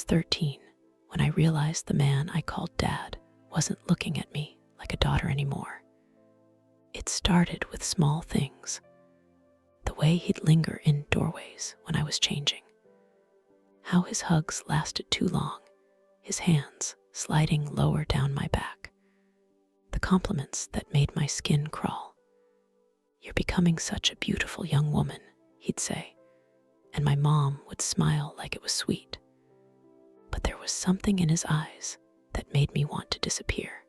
13 when I realized the man I called Dad wasn't looking at me like a daughter anymore. It started with small things. The way he'd linger in doorways when I was changing. How his hugs lasted too long, his hands sliding lower down my back. The compliments that made my skin crawl. "You're becoming such a beautiful young woman," he'd say, and my mom would smile like it was sweet. But there was something in his eyes that made me want to disappear.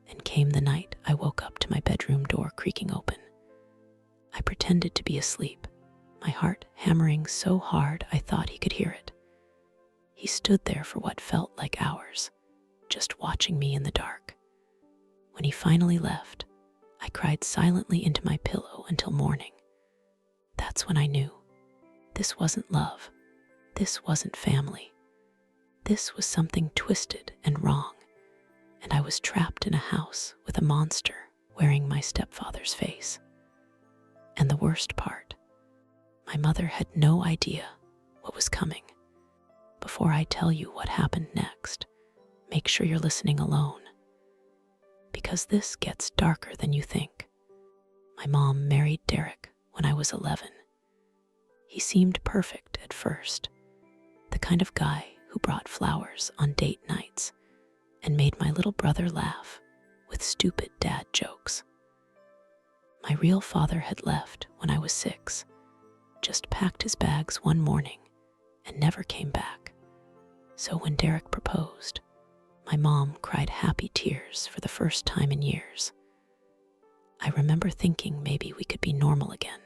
And came the night I woke up to my bedroom door creaking open. I pretended to be asleep, my heart hammering so hard I thought he could hear it. He stood there for what felt like hours, just watching me in the dark. When he finally left, I cried silently into my pillow until morning. That's when I knew. This wasn't love. This wasn't family. This was something twisted and wrong, and I was trapped in a house with a monster wearing my stepfather's face. And the worst part, my mother had no idea what was coming. Before I tell you what happened next, make sure you're listening alone, because this gets darker than you think. My mom married Derek when I was 11. He seemed perfect at first, the kind of guy who brought flowers on date nights and made my little brother laugh with stupid dad jokes. My real father had left when I was 6, just packed his bags one morning and never came back. So when Derek proposed, my mom cried happy tears for the first time in years. I remember thinking maybe we could be normal again.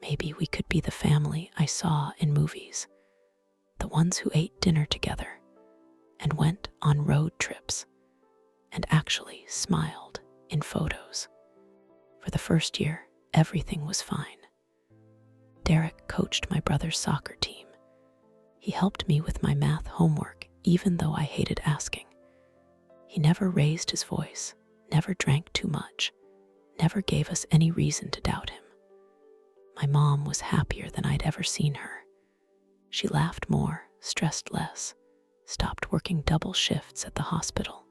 Maybe we could be the family I saw in movies, the ones who ate dinner together and went on road trips and actually smiled in photos. For the first year, everything was fine. Derek coached my brother's soccer team. He helped me with my math homework, even though I hated asking. He never raised his voice, never drank too much, never gave us any reason to doubt him. My mom was happier than I'd ever seen her. She laughed more, stressed less, stopped working double shifts at the hospital.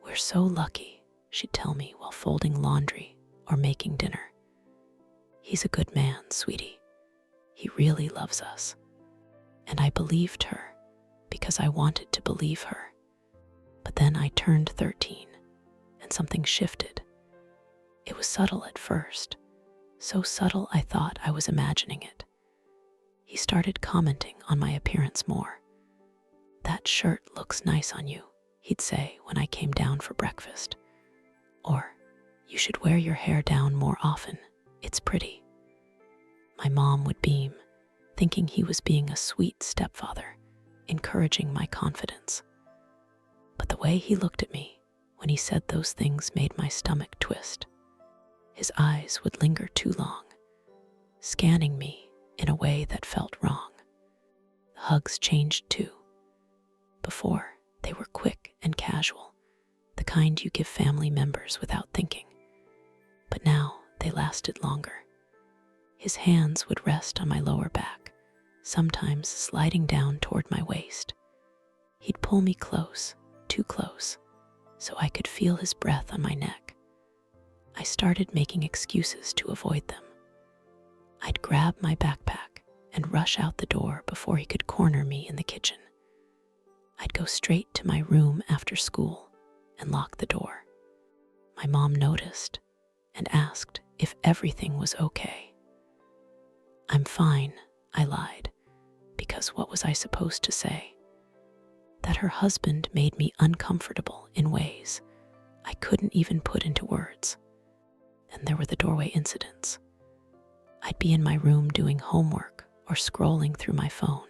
"We're so lucky," she'd tell me while folding laundry or making dinner. "He's a good man, sweetie. He really loves us." And I believed her because I wanted to believe her. But then I turned 13 and something shifted. It was subtle at first, so subtle I thought I was imagining it. He started commenting on my appearance more. "That shirt looks nice on you," he'd say when I came down for breakfast. Or, "You should wear your hair down more often. It's pretty." My mom would beam, thinking he was being a sweet stepfather, encouraging my confidence. But the way he looked at me when he said those things made my stomach twist. His eyes would linger too long, scanning me in a way that felt wrong. The hugs changed too. Before, they were quick and casual, the kind you give family members without thinking. But now they lasted longer. His hands would rest on my lower back, sometimes sliding down toward my waist. He'd pull me close, too close, so I could feel his breath on my neck. I started making excuses to avoid them. I'd grab my backpack and rush out the door before he could corner me in the kitchen. I'd go straight to my room after school and lock the door. My mom noticed and asked if everything was okay. "I'm fine," I lied, because what was I supposed to say? That her husband made me uncomfortable in ways I couldn't even put into words. Then there were the doorway incidents. I'd be in my room doing homework or scrolling through my phone,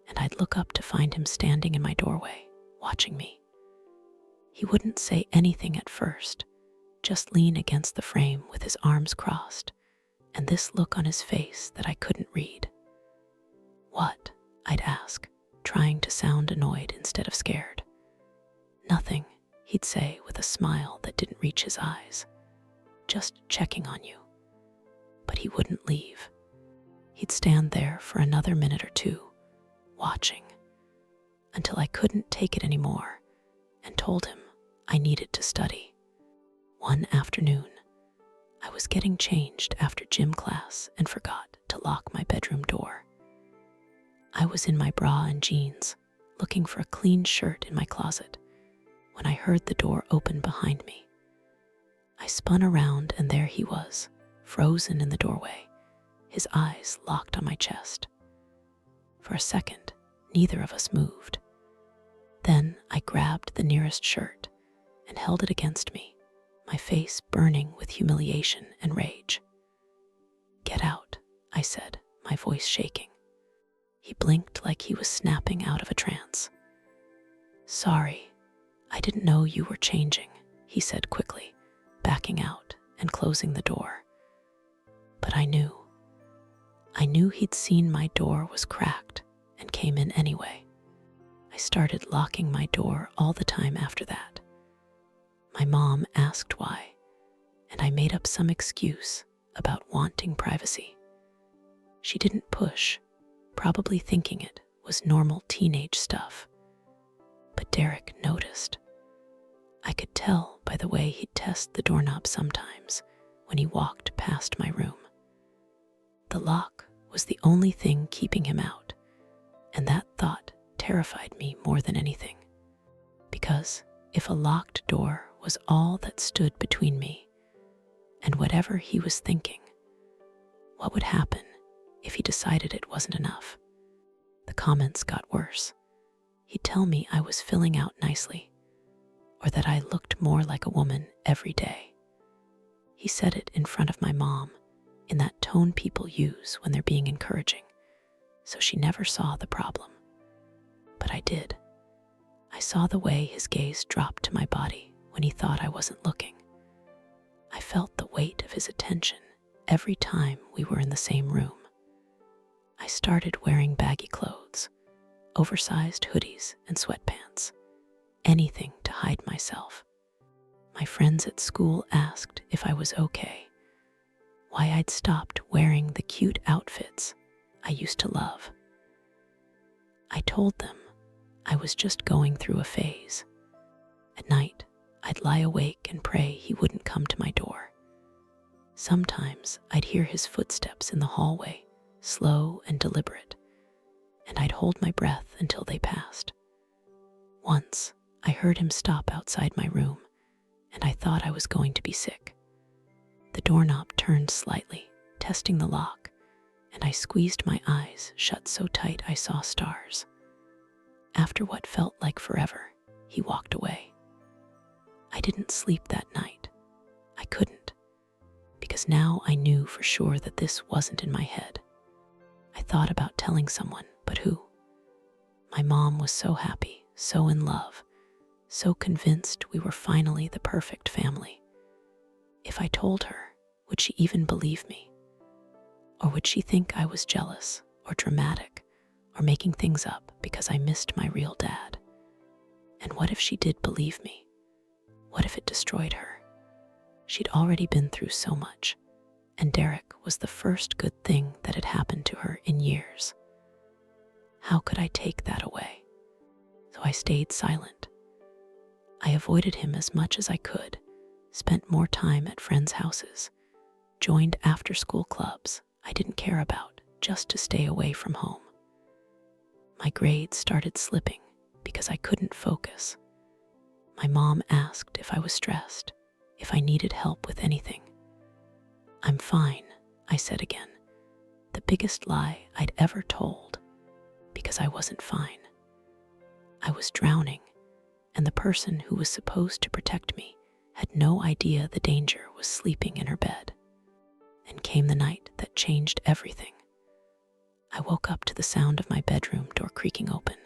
and I'd look up to find him standing in my doorway, watching me. He wouldn't say anything at first, just lean against the frame with his arms crossed, and this look on his face that I couldn't read. "What?" I'd ask, trying to sound annoyed instead of scared. "Nothing," he'd say with a smile that didn't reach his eyes. "Just checking on you." But he wouldn't leave. He'd stand there for another minute or two, watching, until I couldn't take it anymore and told him I needed to study. One afternoon, I was getting changed after gym class and forgot to lock my bedroom door. I was in my bra and jeans, looking for a clean shirt in my closet, when I heard the door open behind me. I spun around and there he was, frozen in the doorway, his eyes locked on my chest. For a second, neither of us moved. Then I grabbed the nearest shirt and held it against me, my face burning with humiliation and rage. "Get out," I said, my voice shaking. He blinked like he was snapping out of a trance. "Sorry, I didn't know you were changing," he said quickly, backing out and closing the door. But I knew he'd seen my door was cracked and came in anyway. I started locking my door all the time after that. My mom asked why, and I made up some excuse about wanting privacy. She didn't push, probably thinking it was normal teenage stuff. But Derek noticed. I could tell by the way he'd test the doorknob sometimes when he walked past my room. The lock was the only thing keeping him out, and that thought terrified me more than anything. Because if a locked door was all that stood between me and whatever he was thinking, what would happen if he decided it wasn't enough? The comments got worse. He'd tell me I was filling out nicely, or that I looked more like a woman every day. He said it in front of my mom, in that tone people use when they're being encouraging, so she never saw the problem. But I did. I saw the way his gaze dropped to my body when he thought I wasn't looking. I felt the weight of his attention every time we were in the same room. I started wearing baggy clothes, oversized hoodies and sweatpants, anything to hide myself. My friends at school asked if I was okay, why I'd stopped wearing the cute outfits I used to love. I told them I was just going through a phase. At night, I'd lie awake and pray he wouldn't come to my door. Sometimes I'd hear his footsteps in the hallway, slow and deliberate, and I'd hold my breath until they passed. Once, I heard him stop outside my room, and I thought I was going to be sick. The doorknob turned slightly, testing the lock, and I squeezed my eyes shut so tight I saw stars. After what felt like forever, he walked away. I didn't sleep that night. I couldn't, because now I knew for sure that this wasn't in my head. I thought about telling someone, but who? My mom was so happy, so in love, so convinced we were finally the perfect family. If I told her, would she even believe me? Or would she think I was jealous or dramatic or making things up because I missed my real dad? And what if she did believe me? What if it destroyed her? She'd already been through so much, and Derek was the first good thing that had happened to her in years. How could I take that away? So I stayed silent. I avoided him as much as I could, spent more time at friends' houses, joined after-school clubs I didn't care about just to stay away from home. My grades started slipping because I couldn't focus. My mom asked if I was stressed, if I needed help with anything. "I'm fine," I said again, the biggest lie I'd ever told, because I wasn't fine. I was drowning, and the person who was supposed to protect me had no idea the danger was sleeping in her bed. Then came the night that changed everything. I woke up to the sound of my bedroom door creaking open.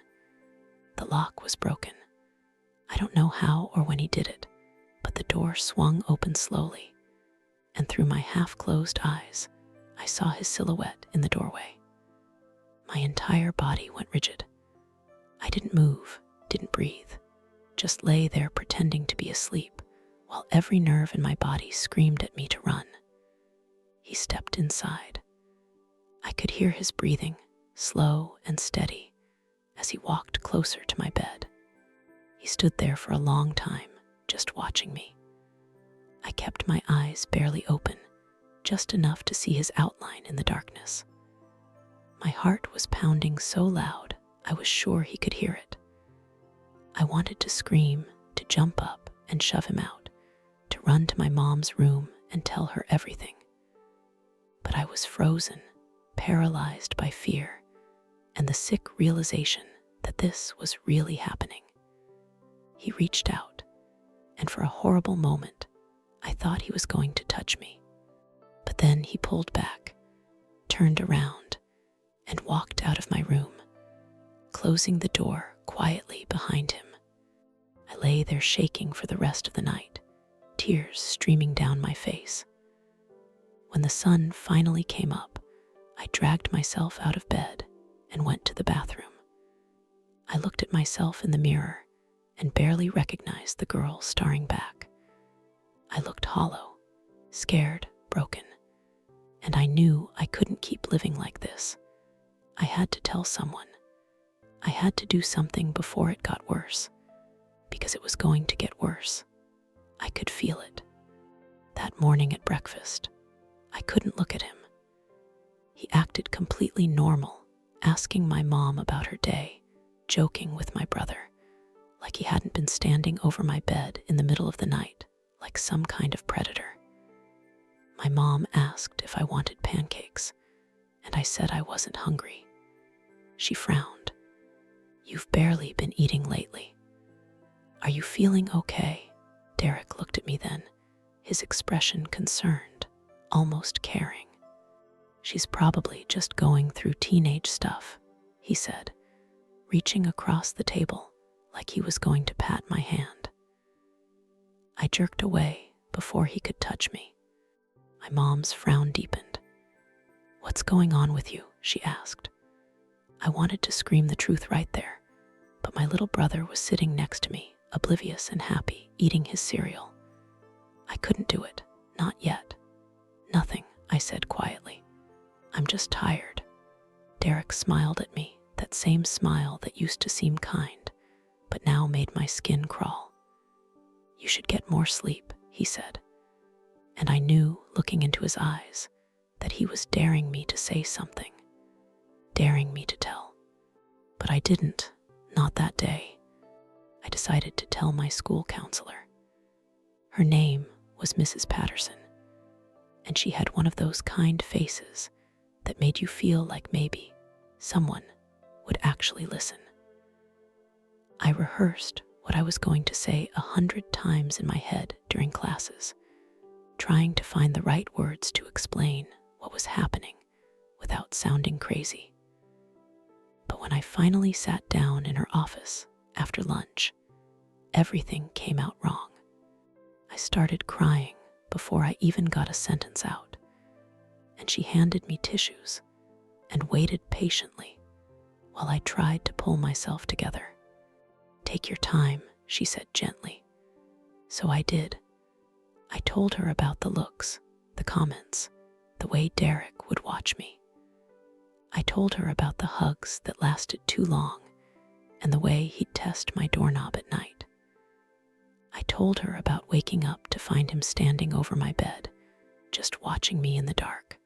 The lock was broken. I don't know how or when he did it, but the door swung open slowly, and through my half-closed eyes, I saw his silhouette in the doorway. My entire body went rigid. I didn't move, didn't breathe, just lay there pretending to be asleep, while every nerve in my body screamed at me to run. He stepped inside. I could hear his breathing, slow and steady, as he walked closer to my bed. He stood there for a long time, just watching me. I kept my eyes barely open, just enough to see his outline in the darkness. My heart was pounding so loud, I was sure he could hear it. I wanted to scream, to jump up and shove him out, to run to my mom's room and tell her everything. But I was frozen, paralyzed by fear, and the sick realization that this was really happening. He reached out, and for a horrible moment, I thought he was going to touch me. But then he pulled back, turned around, and walked out of my room, closing the door quietly behind him. I lay there shaking for the rest of the night, tears streaming down my face. When the sun finally came up, I dragged myself out of bed and went to the bathroom. I looked at myself in the mirror and barely recognized the girl staring back. I looked hollow, scared, broken, and I knew I couldn't keep living like this. I had to tell someone. I had to do something before it got worse, because it was going to get worse. I could feel it. That morning at breakfast, I couldn't look at him. He acted completely normal, asking my mom about her day, joking with my brother, like he hadn't been standing over my bed in the middle of the night, like some kind of predator. My mom asked if I wanted pancakes, and I said I wasn't hungry. She frowned. "You've barely been eating lately. Are you feeling okay?" Derek looked at me then, his expression concerned, almost caring. "She's probably just going through teenage stuff," he said, reaching across the table like he was going to pat my hand. I jerked away before he could touch me. My mom's frown deepened. "What's going on with you?" she asked. I wanted to scream the truth right there, but my little brother was sitting next to me, oblivious and happy, eating his cereal. I couldn't do it, not yet. "Nothing," I said quietly. "I'm just tired." Derek smiled at me, that same smile that used to seem kind, but now made my skin crawl. "You should get more sleep," he said. And I knew, looking into his eyes, that he was daring me to say something, daring me to tell. But I didn't, not that day. I decided to tell my school counselor. Her name was Mrs. Patterson, and she had one of those kind faces that made you feel like maybe someone would actually listen. I rehearsed what I was going to say 100 times in my head during classes, trying to find the right words to explain what was happening without sounding crazy. But when I finally sat down in her office after lunch, everything came out wrong. I started crying before I even got a sentence out, and she handed me tissues and waited patiently while I tried to pull myself together. "Take your time," she said gently. So I did. I told her about the looks, the comments, the way Derek would watch me. I told her about the hugs that lasted too long and the way he'd test my doorknob at night. I told her about waking up to find him standing over my bed, just watching me in the dark.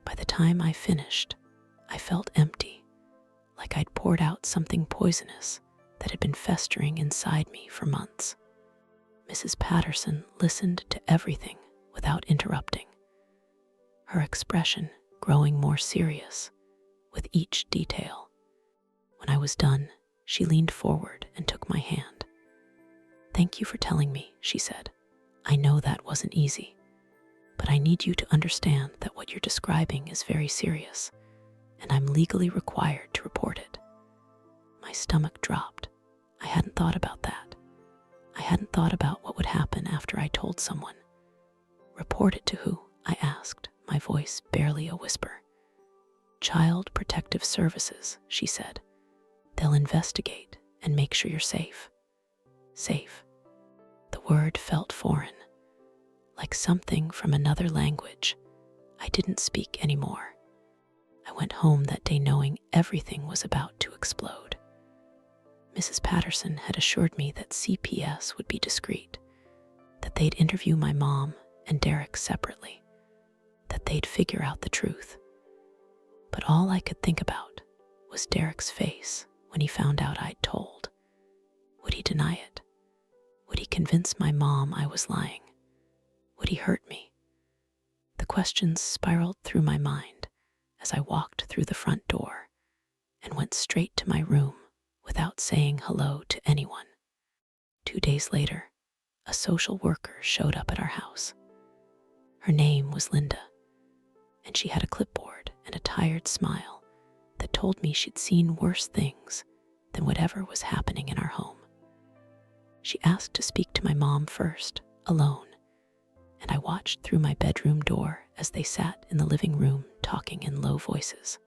By the time I finished, I felt empty, like I'd poured out something poisonous that had been festering inside me for months. Mrs. Patterson listened to everything without interrupting, her expression growing more serious with each detail. When I was done, she leaned forward and took my hand. "Thank you for telling me," she said. "I know that wasn't easy, but I need you to understand that what you're describing is very serious, and I'm legally required to report it." My stomach dropped. I hadn't thought about that. I hadn't thought about what would happen after I told someone. "Report it to who?" I asked, my voice barely a whisper. "Child Protective Services," she said. "They'll investigate and make sure you're safe." Safe. The word felt foreign, like something from another language I didn't speak anymore. I went home that day knowing everything was about to explode. Mrs. Patterson had assured me that CPS would be discreet, that they'd interview my mom and Derek separately, that they'd figure out the truth. But all I could think about was Derek's face when he found out I'd told. Would he deny it? Would he convince my mom I was lying? Would he hurt me? The questions spiraled through my mind as I walked through the front door and went straight to my room without saying hello to anyone. 2 days later, a social worker showed up at our house. Her name was Linda, and she had a clipboard and a tired smile that told me she'd seen worse things than whatever was happening in our home. She asked to speak to my mom first, alone, and I watched through my bedroom door as they sat in the living room talking in low voices.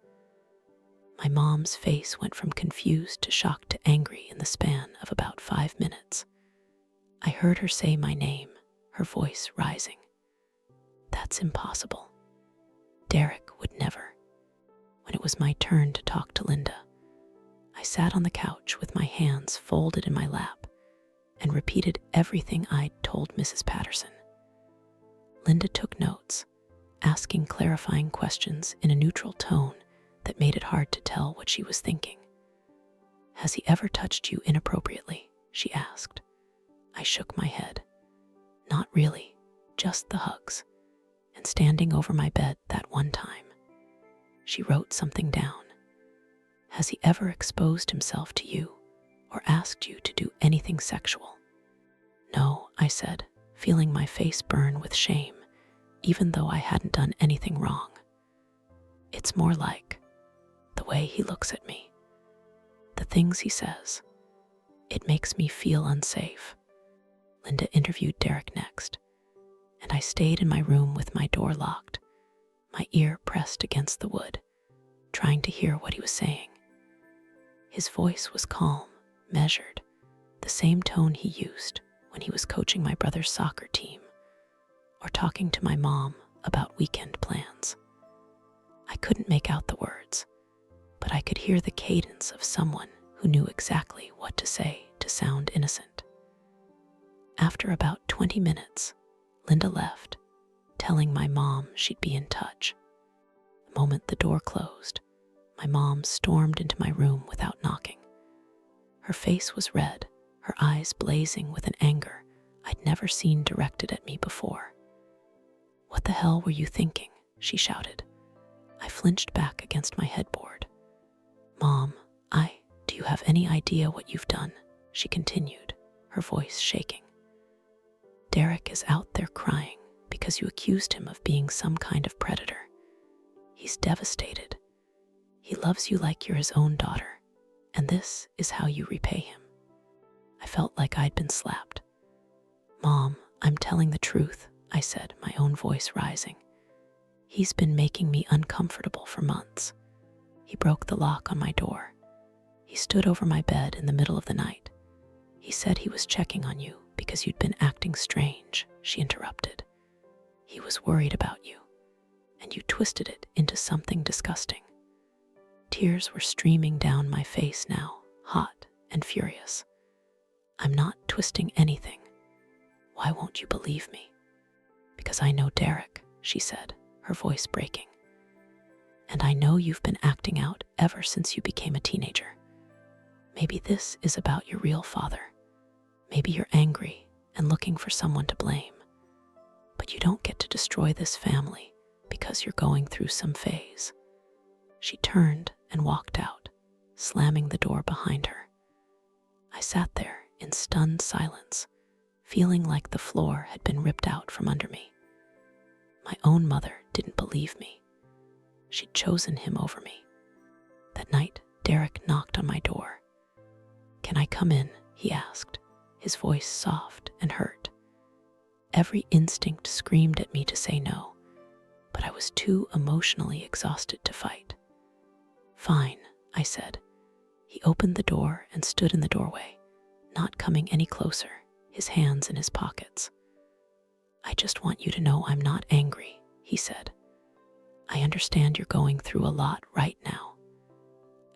My mom's face went from confused to shocked to angry in the span of about 5 minutes. I heard her say my name, her voice rising. That's impossible. Derek would never. When it was my turn to talk to Linda, I sat on the couch with my hands folded in my lap and repeated everything I'd told Mrs. Patterson. Linda took notes, asking clarifying questions in a neutral tone that made it hard to tell what she was thinking. "Has he ever touched you inappropriately?" she asked. I shook my head. "Not really, just the hugs, and standing over my bed that one time." She wrote something down. "Has he ever exposed himself to you or asked you to do anything sexual?" "No," I said, feeling my face burn with shame, even though I hadn't done anything wrong. "It's more like the way he looks at me, the things he says. It makes me feel unsafe." Linda interviewed Derek next, and I stayed in my room with my door locked, my ear pressed against the wood, trying to hear what he was saying. His voice was calm, measured, the same tone he used when he was coaching my brother's soccer team or talking to my mom about weekend plans. I couldn't make out the words, but I could hear the cadence of someone who knew exactly what to say to sound innocent. After about 20 minutes, Linda left, telling my mom she'd be in touch. The moment the door closed, my mom stormed into my room without knocking. Her face was red, her eyes blazing with an anger I'd never seen directed at me before. "What the hell were you thinking?" she shouted. I flinched back against my headboard. "Mom, do you have any idea what you've done?" she continued, her voice shaking. "Derek is out there crying because you accused him of being some kind of predator. He's devastated. He loves you like you're his own daughter, and this is how you repay him." I felt like I'd been slapped. "Mom, I'm telling the truth," I said, my own voice rising. "He's been making me uncomfortable for months. He broke the lock on my door. He stood over my bed in the middle of the night. He said he was checking on you because you'd been acting strange," she interrupted. "He was worried about you, and you twisted it into something disgusting." Tears were streaming down my face now, hot and furious. "I'm not twisting anything. Why won't you believe me?" "Because I know Derek," she said, her voice breaking. "And I know you've been acting out ever since you became a teenager. Maybe this is about your real father. Maybe you're angry and looking for someone to blame. But you don't get to destroy this family because you're going through some phase." She turned and walked out, slamming the door behind her. I sat there in stunned silence, feeling like the floor had been ripped out from under me. My own mother didn't believe me. She'd chosen him over me. That night, Derek knocked on my door. "Can I come in?" he asked, his voice soft and hurt. Every instinct screamed at me to say no, but I was too emotionally exhausted to fight. "Fine," I said. He opened the door and stood in the doorway, not coming any closer, his hands in his pockets. "I just want you to know I'm not angry," he said. I understand you're going through a lot right now.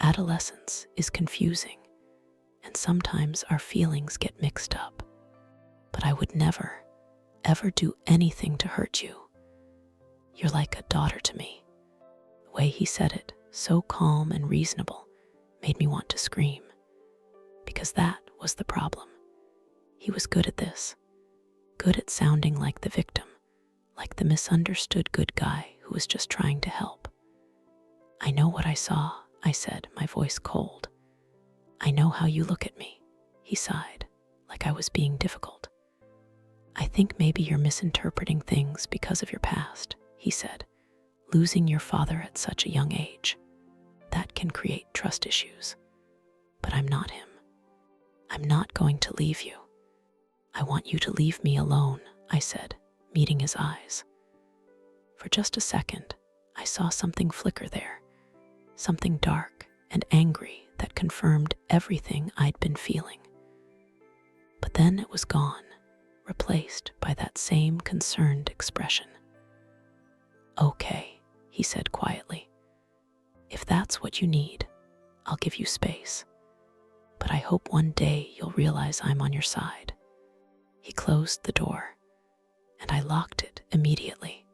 Adolescence is confusing, and sometimes our feelings get mixed up. But I would never, ever do anything to hurt you. You're like a daughter to me." The way he said it, so calm and reasonable, made me want to scream. Because that was the problem. He was good at this. Good at sounding like the victim, like the misunderstood good guy who was just trying to help. "I know what I saw," I said, my voice cold. "I know how you look at me," he sighed, like I was being difficult. "I think maybe you're misinterpreting things because of your past," he said. "Losing your father at such a young age, that can create trust issues. But I'm not him. I'm not going to leave you. I want you to leave me alone," I said, meeting his eyes. For just a second, I saw something flicker there, something dark and angry that confirmed everything I'd been feeling. But then it was gone, replaced by that same concerned expression. "Okay," he said quietly. "If that's what you need, I'll give you space. But I hope one day you'll realize I'm on your side." He closed the door, and I locked it immediately,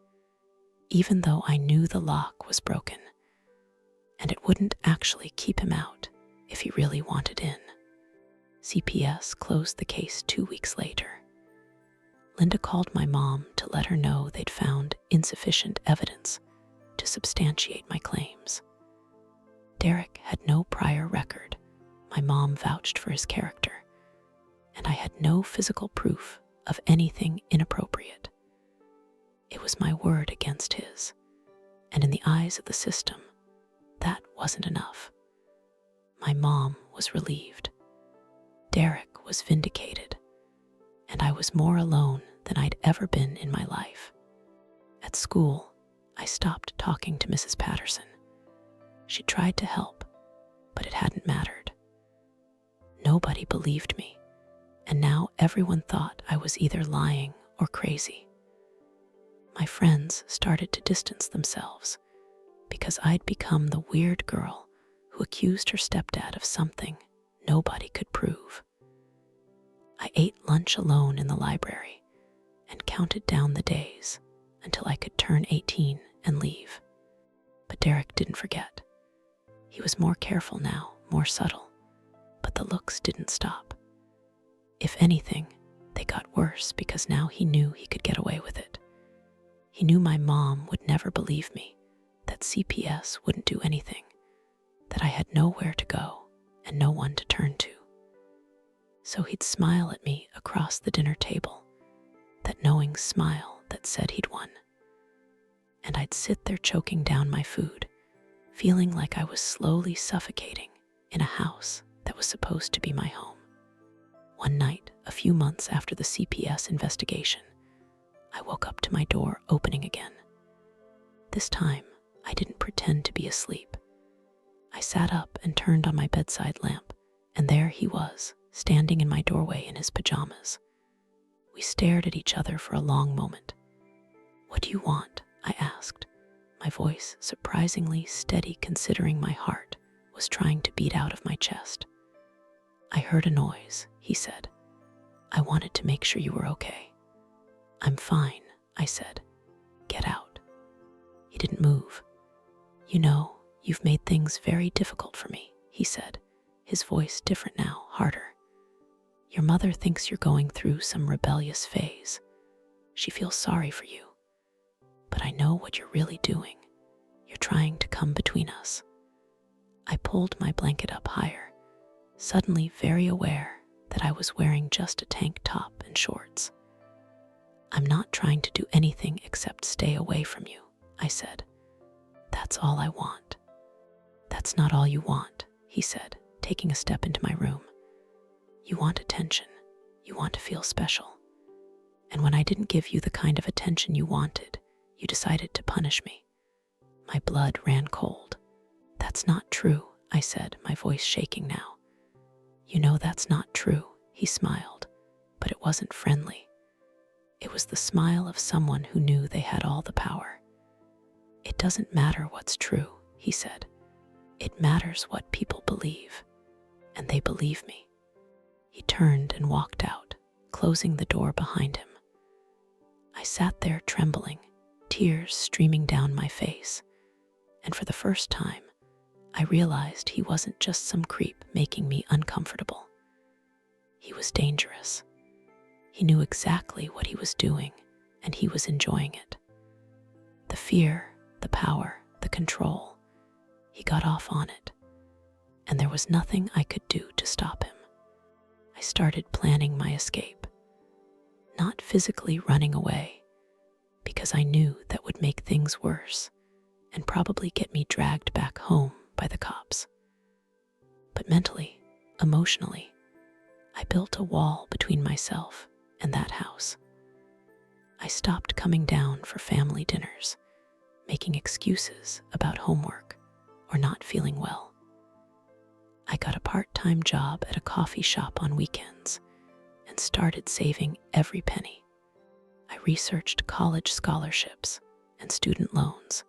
even though I knew the lock was broken, and it wouldn't actually keep him out if he really wanted in. CPS closed the case 2 weeks later. Linda called my mom to let her know they'd found insufficient evidence to substantiate my claims. Derek had no prior record. My mom vouched for his character, and I had no physical proof of anything inappropriate. It was my word against his, and in the eyes of the system, that wasn't enough. My mom was relieved. Derek was vindicated, and I was more alone than I'd ever been in my life. At school, I stopped talking to Mrs. Patterson. She tried to help, but it hadn't mattered. Nobody believed me, and now everyone thought I was either lying or crazy. My friends started to distance themselves because I'd become the weird girl who accused her stepdad of something nobody could prove. I ate lunch alone in the library and counted down the days until I could turn 18 and leave. But Derek didn't forget. He was more careful now, more subtle, but the looks didn't stop. If anything, they got worse because now he knew he could get away with it. He knew my mom would never believe me, that CPS wouldn't do anything, that I had nowhere to go and no one to turn to. So he'd smile at me across the dinner table, that knowing smile that said he'd won. And I'd sit there choking down my food, feeling like I was slowly suffocating in a house that was supposed to be my home. One night, a few months after the CPS investigation, I woke up to my door opening again. This time, I didn't pretend to be asleep. I sat up and turned on my bedside lamp, and there he was, standing in my doorway in his pajamas. We stared at each other for a long moment. "What do you want?" I asked, my voice surprisingly steady considering my heart was trying to beat out of my chest. "I heard a noise," he said. "I wanted to make sure you were okay." "I'm fine," I said. "Get out." He didn't move. "You know, you've made things very difficult for me," he said, his voice different now, harder. "Your mother thinks you're going through some rebellious phase. She feels sorry for you. But I know what you're really doing. You're trying to come between us." I pulled my blanket up higher, suddenly very aware that I was wearing just a tank top and shorts. "I'm not trying to do anything except stay away from you," I said. "That's all I want." "That's not all you want," he said, taking a step into my room. "You want attention. You want to feel special. And when I didn't give you the kind of attention you wanted, you decided to punish me." My blood ran cold. "That's not true," I said, my voice shaking now. "You know that's not true," he smiled, but it wasn't friendly. It was the smile of someone who knew they had all the power. "It doesn't matter what's true," he said. "It matters what people believe, and they believe me." He turned and walked out, closing the door behind him. I sat there trembling, tears streaming down my face, and for the first time, I realized he wasn't just some creep making me uncomfortable. He was dangerous. He knew exactly what he was doing, and he was enjoying it. The fear, the power, the control, he got off on it, and there was nothing I could do to stop him. I started planning my escape, not physically running away, because I knew that would make things worse and probably get me dragged back home by the cops. But mentally, emotionally, I built a wall between myself and that house. I stopped coming down for family dinners, making excuses about homework or not feeling well. I got a part-time job at a coffee shop on weekends and started saving every penny. I researched college scholarships and student loans,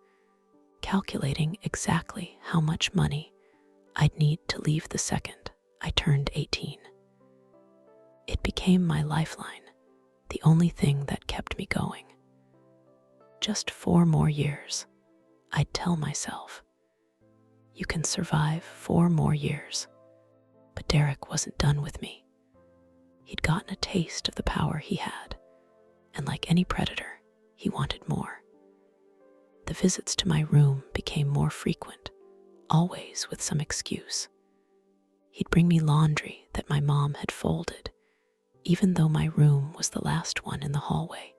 calculating exactly how much money I'd need to leave the second I turned 18. It became my lifeline, the only thing that kept me going. Just 4 more years, I'd tell myself. You can survive 4 more years. But Derek wasn't done with me. He'd gotten a taste of the power he had, and like any predator, he wanted more. The visits to my room became more frequent, always with some excuse. He'd bring me laundry that my mom had folded, even though my room was the last one in the hallway,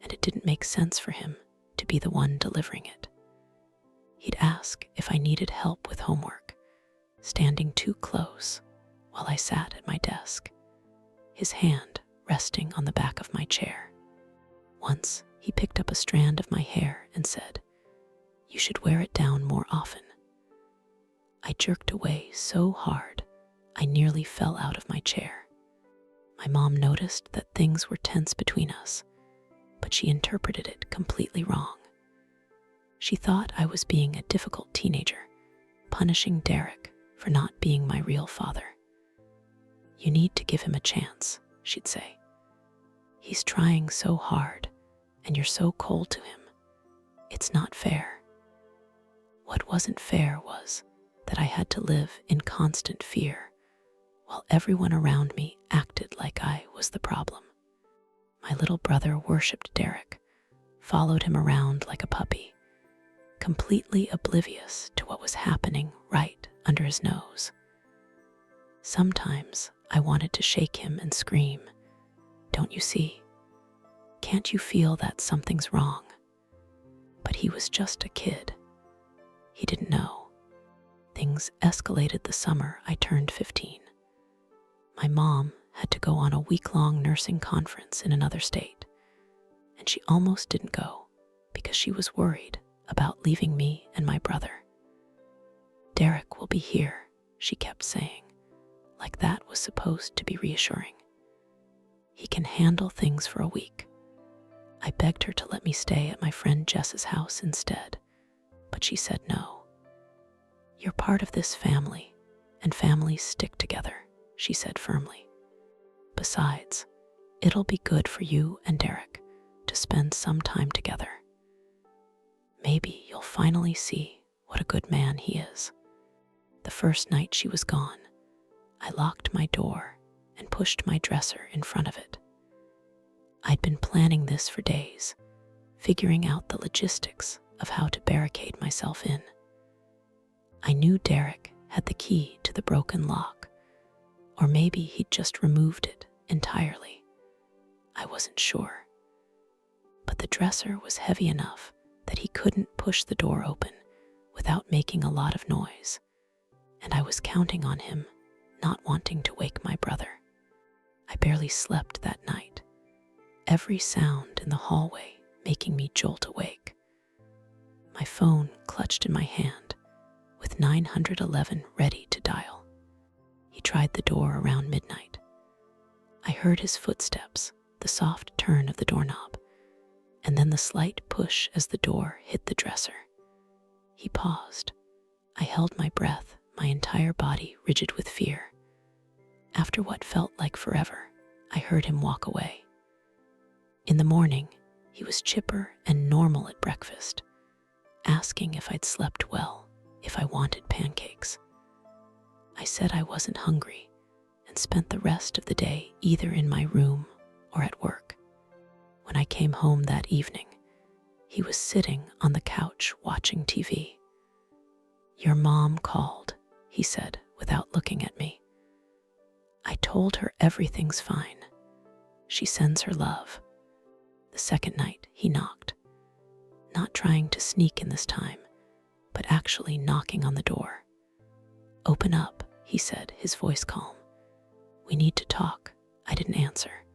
and it didn't make sense for him to be the one delivering it. He'd ask if I needed help with homework, standing too close while I sat at my desk, his hand resting on the back of my chair. Once, he picked up a strand of my hair and said, "You should wear it down more often." I jerked away so hard, I nearly fell out of my chair. My mom noticed that things were tense between us, but she interpreted it completely wrong. She thought I was being a difficult teenager, punishing Derek for not being my real father. "You need to give him a chance," she'd say. "He's trying so hard, and you're so cold to him. It's not fair." What wasn't fair was that I had to live in constant fear, while everyone around me acted like I was the problem. My little brother worshipped Derek, followed him around like a puppy, completely oblivious to what was happening right under his nose. Sometimes I wanted to shake him and scream, "Don't you see? Can't you feel that something's wrong?" But he was just a kid. He didn't know. Things escalated the summer I turned 15. My mom had to go on a week-long nursing conference in another state, and she almost didn't go because she was worried about leaving me and my brother. "Derek will be here," she kept saying, like that was supposed to be reassuring. "He can handle things for a week." I begged her to let me stay at my friend Jess's house instead, but she said no. "You're part of this family, and families stick together," she said firmly. "Besides, it'll be good for you and Derek to spend some time together. Maybe you'll finally see what a good man he is." The first night she was gone, I locked my door and pushed my dresser in front of it. I'd been planning this for days, figuring out the logistics of how to barricade myself in. I knew Derek had the key to the broken lock, or maybe he'd just removed it entirely. I wasn't sure. But the dresser was heavy enough that he couldn't push the door open without making a lot of noise, and I was counting on him not wanting to wake my brother. I barely slept that night, every sound in the hallway making me jolt awake. My phone clutched in my hand, with 911 ready to dial. He tried the door around midnight. I heard his footsteps, the soft turn of the doorknob, and then the slight push as the door hit the dresser. He paused. I held my breath, my entire body rigid with fear. After what felt like forever, I heard him walk away. In the morning, he was chipper and normal at breakfast, asking if I'd slept well, if I wanted pancakes. I said I wasn't hungry and spent the rest of the day either in my room or at work. When I came home that evening, he was sitting on the couch watching TV. "Your mom called," he said without looking at me. "I told her everything's fine. She sends her love." The second night, he knocked, not trying to sneak in this time, but actually knocking on the door. "Open up," he said, his voice calm. "We need to talk." I didn't answer.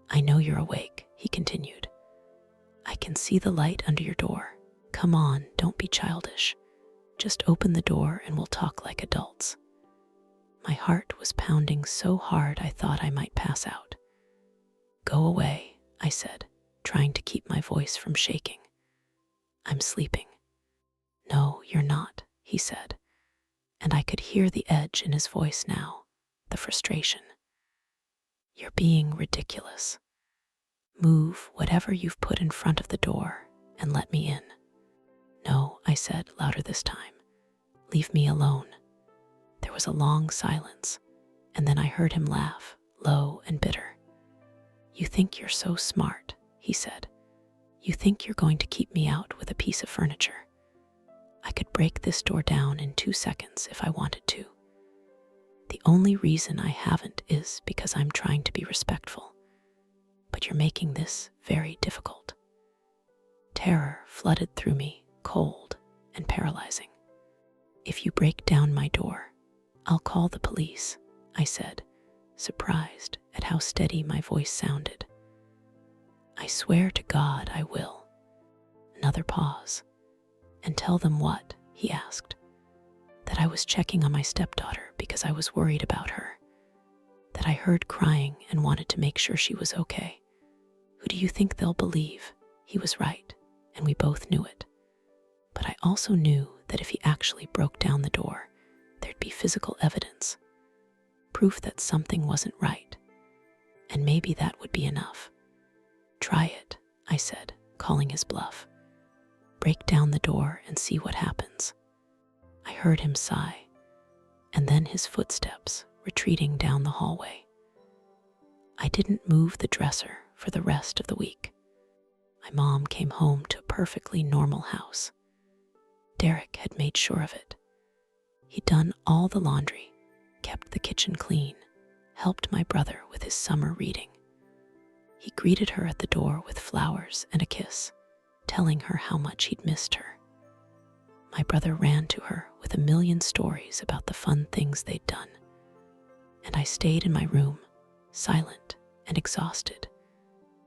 "I know you're awake," he continued. "I can see the light under your door. Come on, don't be childish. Just open the door and we'll talk like adults." My heart was pounding so hard I thought I might pass out. "Go away," I said, trying to keep my voice from shaking. "I'm sleeping." "No, you're not," he said, and I could hear the edge in his voice now, the frustration. "You're being ridiculous. Move whatever you've put in front of the door and let me in." "No," I said, louder this time. "Leave me alone." There was a long silence, and then I heard him laugh, low and bitter. "You think you're so smart," he said. "You think you're going to keep me out with a piece of furniture. I could break this door down in 2 seconds if I wanted to. The only reason I haven't is because I'm trying to be respectful. But you're making this very difficult." Terror flooded through me, cold and paralyzing. "If you break down my door, I'll call the police," I said, surprised at how steady my voice sounded. "I swear to God I will." Another pause. "And tell them what?" he asked. "That I was checking on my stepdaughter because I was worried about her. That I heard crying and wanted to make sure she was okay. Who do you think they'll believe?" He was right, and we both knew it. But I also knew that if he actually broke down the door, there'd be physical evidence, proof that something wasn't right, and maybe that would be enough. "Try it," I said, calling his bluff. "Break down the door and see what happens." I heard him sigh, and then his footsteps retreating down the hallway. I didn't move the dresser for the rest of the week. My mom came home to a perfectly normal house. Derek had made sure of it. He'd done all the laundry, kept the kitchen clean, helped my brother with his summer reading. He greeted her at the door with flowers and a kiss, telling her how much he'd missed her. My brother ran to her with a million stories about the fun things they'd done, and I stayed in my room, silent and exhausted,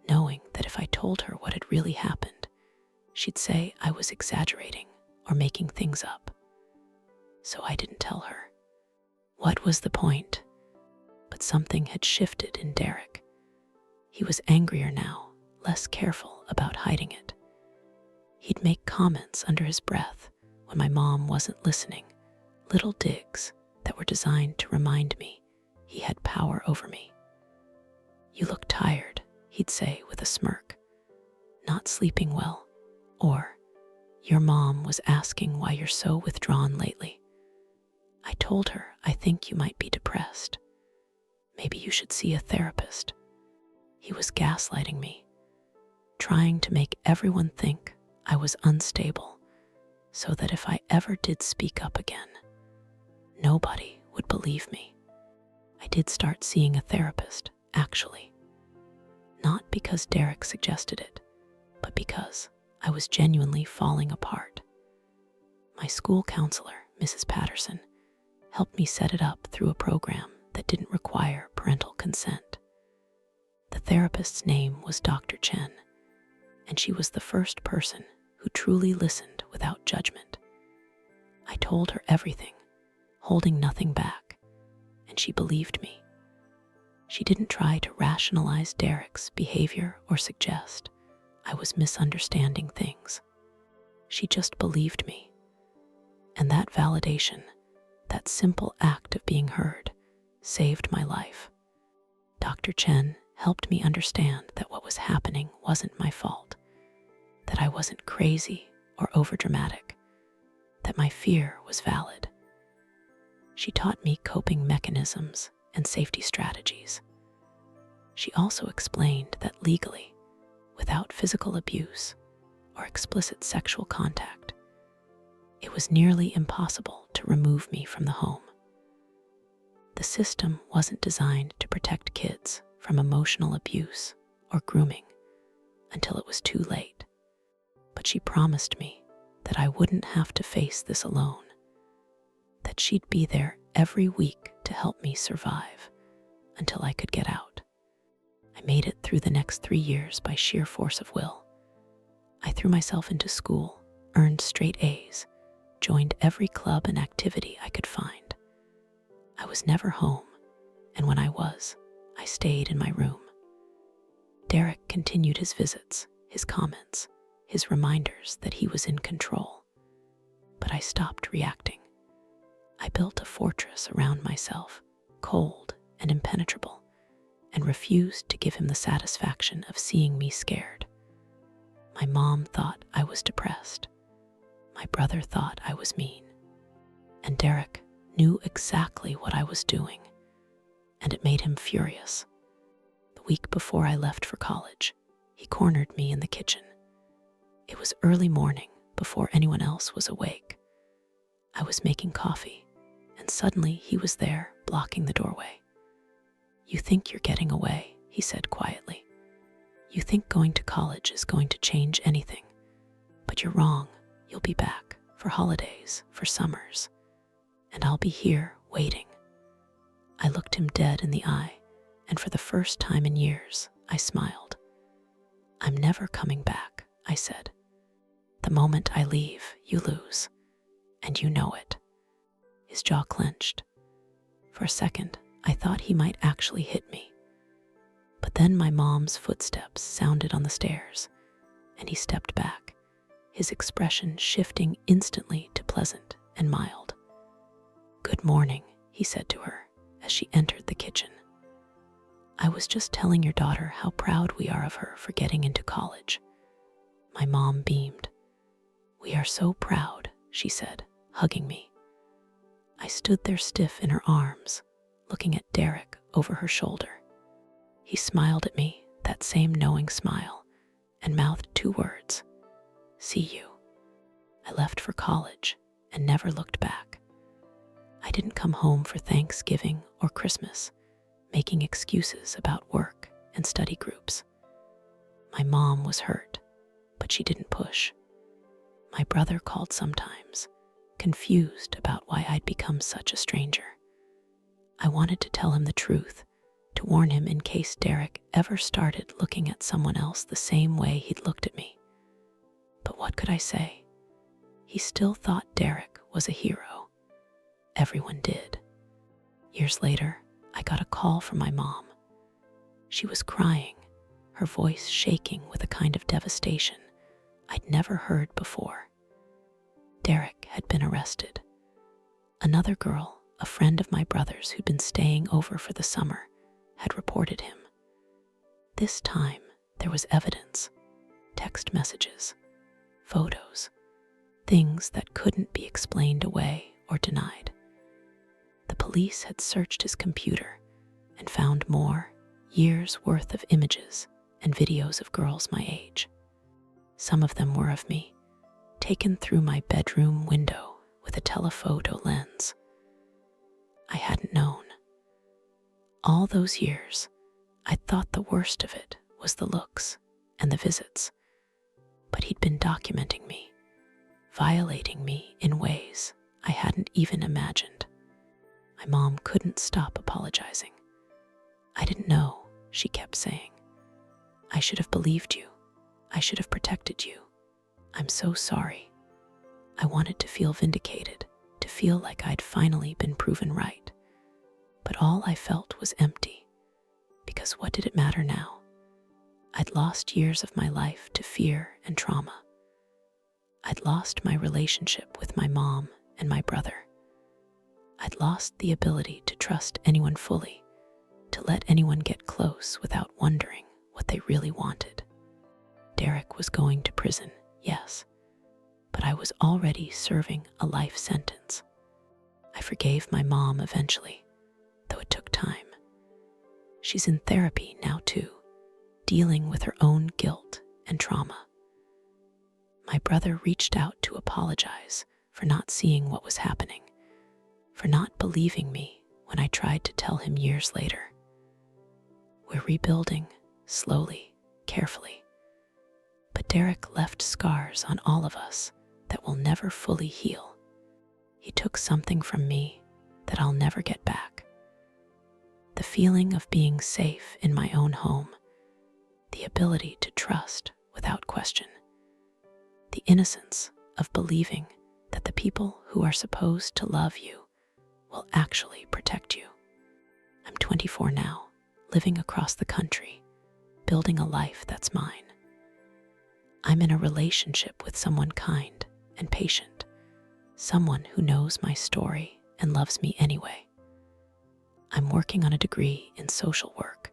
knowing that if I told her what had really happened, she'd say I was exaggerating or making things up. So I didn't tell her. What was the point? But something had shifted in Derek. He was angrier now, less careful about hiding it. He'd make comments under his breath when my mom wasn't listening, little digs that were designed to remind me he had power over me. "You look tired," he'd say with a smirk. "Not sleeping well," or "Your mom was asking why you're so withdrawn lately. I told her I think you might be depressed. Maybe you should see a therapist." He was gaslighting me, trying to make everyone think I was unstable, so that if I ever did speak up again, nobody would believe me. I did start seeing a therapist, actually. Not because Derek suggested it, but because I was genuinely falling apart. My school counselor, Mrs. Patterson, helped me set it up through a program that didn't require parental consent. The therapist's name was Dr. Chen, and she was the first person who truly listened without judgment. I told her everything, holding nothing back, and she believed me. She didn't try to rationalize Derek's behavior or suggest I was misunderstanding things. She just believed me. And that validation, that simple act of being heard, saved my life. Dr. Chen helped me understand that what was happening wasn't my fault, that I wasn't crazy or overdramatic, that my fear was valid. She taught me coping mechanisms and safety strategies. She also explained that legally, without physical abuse or explicit sexual contact, it was nearly impossible to remove me from the home. The system wasn't designed to protect kids from emotional abuse or grooming until it was too late. But she promised me that I wouldn't have to face this alone, that she'd be there every week to help me survive until I could get out. I made it through the next 3 years by sheer force of will. I threw myself into school, earned straight A's, joined every club and activity I could find. I was never home, and when I was, I stayed in my room. Derek continued his visits, his comments, his reminders that he was in control. But I stopped reacting. I built a fortress around myself, cold and impenetrable, and refused to give him the satisfaction of seeing me scared. My mom thought I was depressed. My brother thought I was mean. And Derek knew exactly what I was doing, and it made him furious. The week before I left for college, he cornered me in the kitchen. It was early morning, before anyone else was awake. I was making coffee, and suddenly he was there, blocking the doorway. "You think you're getting away," he said quietly. "You think going to college is going to change anything, but you're wrong. You'll be back for holidays, for summers, and I'll be here waiting." I looked him dead in the eye, and for the first time in years, I smiled. "I'm never coming back," I said. "The moment I leave, you lose, and you know it." His jaw clenched. For a second, I thought he might actually hit me. But then my mom's footsteps sounded on the stairs, and he stepped back, his expression shifting instantly to pleasant and mild. "Good morning," he said to her as she entered the kitchen. "I was just telling your daughter how proud we are of her for getting into college." My mom beamed. "We are so proud," she said, hugging me. I stood there stiff in her arms, looking at Derek over her shoulder. He smiled at me, that same knowing smile, and mouthed 2 words: "See you." I left for college and never looked back. I didn't come home for Thanksgiving or Christmas, making excuses about work and study groups. My mom was hurt, but she didn't push. My brother called sometimes, confused about why I'd become such a stranger. I wanted to tell him the truth, to warn him in case Derek ever started looking at someone else the same way he'd looked at me. But what could I say? He still thought Derek was a hero. Everyone did. Years later, I got a call from my mom. She was crying, her voice shaking with a kind of devastation I'd never heard before. Derek had been arrested. Another girl, a friend of my brother's who'd been staying over for the summer, had reported him. This time, there was evidence, text messages, photos, things that couldn't be explained away or denied. The police had searched his computer and found more, years' worth of images and videos of girls my age. Some of them were of me, taken through my bedroom window with a telephoto lens. I hadn't known. All those years, I thought the worst of it was the looks and the visits. But he'd been documenting me, violating me in ways I hadn't even imagined. My mom couldn't stop apologizing. "I didn't know," she kept saying. "I should have believed you. I should have protected you. I'm so sorry." I wanted to feel vindicated, to feel like I'd finally been proven right. But all I felt was empty, because what did it matter now? I'd lost years of my life to fear and trauma. I'd lost my relationship with my mom and my brother. I'd lost the ability to trust anyone fully, to let anyone get close without wondering what they really wanted. Derek was going to prison, yes, but I was already serving a life sentence. I forgave my mom eventually, though it took time. She's in therapy now too, dealing with her own guilt and trauma. My brother reached out to apologize for not seeing what was happening, for not believing me when I tried to tell him years later. We're rebuilding, slowly, carefully. But Derek left scars on all of us that will never fully heal. He took something from me that I'll never get back. The feeling of being safe in my own home, the ability to trust without question, the innocence of believing that the people who are supposed to love you will actually protect you. I'm 24 now, living across the country, building a life that's mine. I'm in a relationship with someone kind and patient, someone who knows my story and loves me anyway. I'm working on a degree in social work,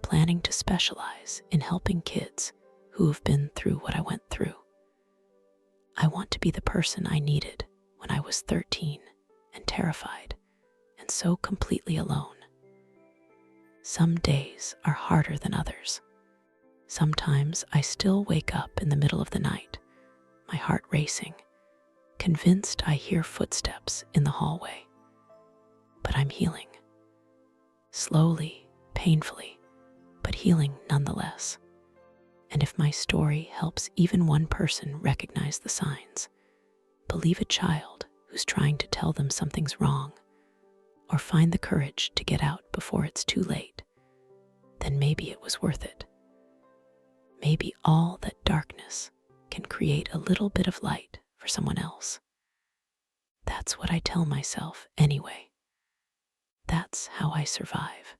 planning to specialize in helping kids who have been through what I went through. I want to be the person I needed when I was 13 and terrified and so completely alone. Some days are harder than others. Sometimes I still wake up in the middle of the night, my heart racing, convinced I hear footsteps in the hallway. But I'm healing. Slowly, painfully, but healing nonetheless. And if my story helps even one person recognize the signs, believe a child who's trying to tell them something's wrong, or find the courage to get out before it's too late, then maybe it was worth it. Maybe all that darkness can create a little bit of light for someone else. That's what I tell myself anyway. That's how I survive.